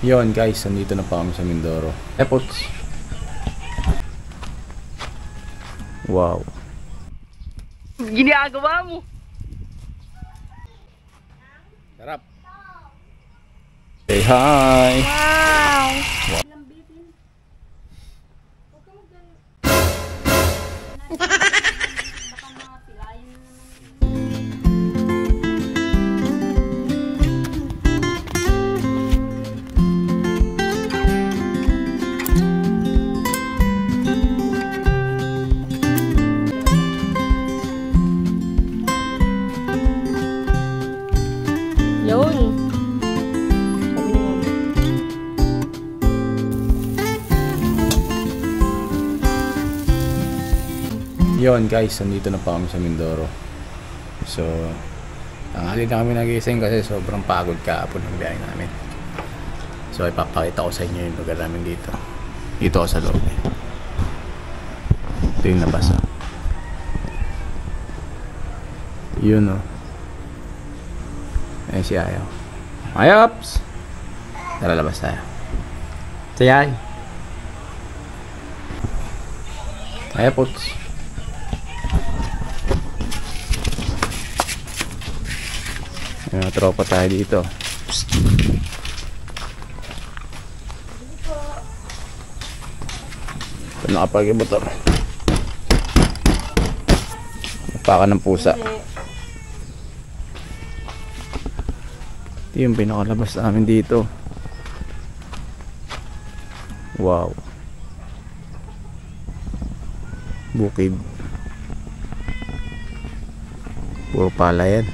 Yon guys, nandito na pa kami sa Mindoro Airports. Wow. Ginagawa mo. Sarap. Say hi. Wow. Yun. Yon guys, nandito na pa kami sa Mindoro. So, tanghali na kami nagising kasi sobrang pagod kahapon ng biyahe namin. So, ipapakita ko sa inyo yung lugar namin dito. Dito ako sa loob eh. Ito yung nabasa. Yun o. Ayan si Ayaw. Ayops! Tara, labas tayo. Say hi. Airports. May mga tropa tayo dito. Ito nakapag-motor. Napakan ng pusa. Ito yung pinakalabas namin dito. Wow. Bukid. Puro pala yan.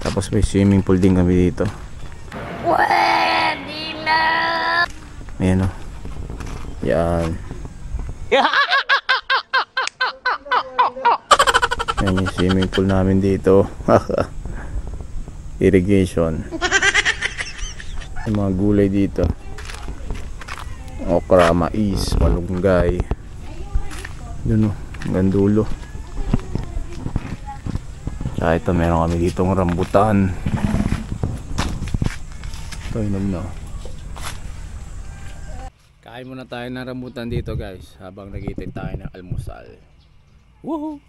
Tapos may swimming pool din kami dito. Pwede na. Ayan o. Yan. Ayan yung swimming pool namin dito. Irrigation. Yung mga gulay dito. Okra, mais, malunggay. Yun o, hanggang dulo. Tsaka ito, meron kami ditong rambutan. Ito, inom na. Kain muna tayo ng rambutan dito guys, habang nag-iintay tayo ng almusal. Woohoo!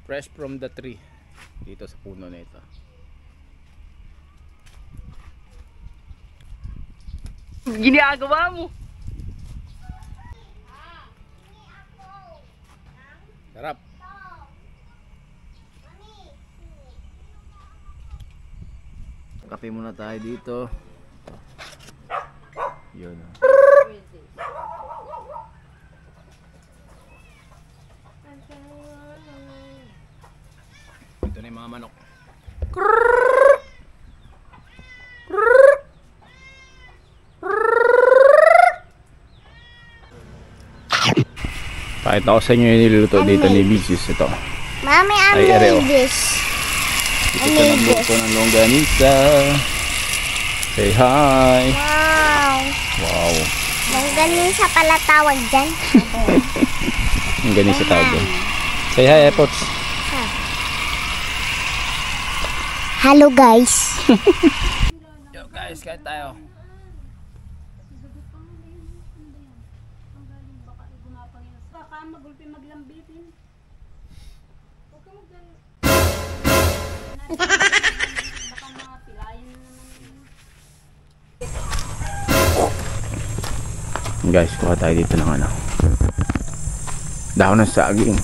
Fresh from the tree dito sa puno na ito. Ginagawa mo. Sarap. Kape muna tayo dito. Yun. Ito na yung mga manok. Pakita ko sa inyo yung niluluto dito ni Bisis. Ito. Mami, I made this. Ito na nagluto ng longganisa. Say hi. Wow. Wow. Longganisa pala tawag dyan. Longganisa tawag dyan. Say hi, Airpods. Hello guys. Yo guys, kain tayo. Magulpi maglambitin. Huwag ka magdala. Baka mapilayan na naman. Guys, kuha tayo dito ng ano, dahon ng saging.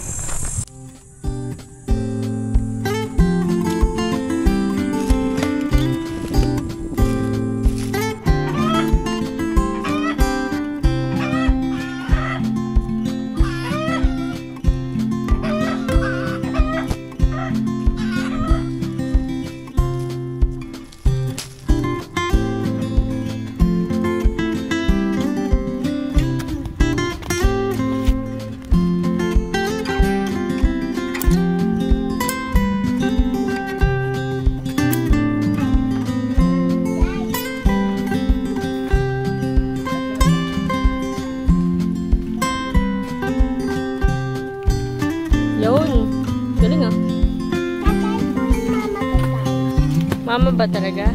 ba talaga?